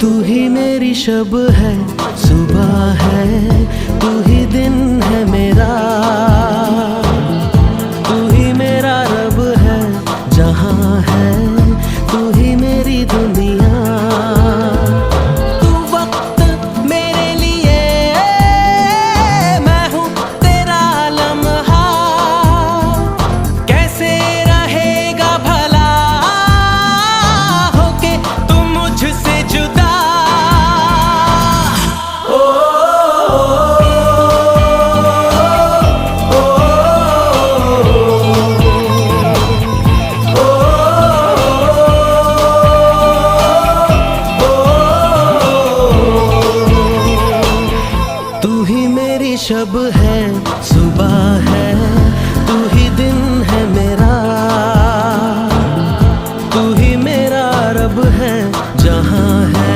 तू ही मेरी शब है, सुबह है, तू ही दिन है मेरा, तू ही मेरा रब है, जहां है तू ही मेरी दुनिया। तू वक्त मेरे लिए, मैं हूँ तेरा लम्हा, कैसे रहेगा भला होके तू मुझसे जुदा। तू ही मेरी शब है, सुबह है, तू ही दिन है मेरा, तू ही मेरा रब है, जहां है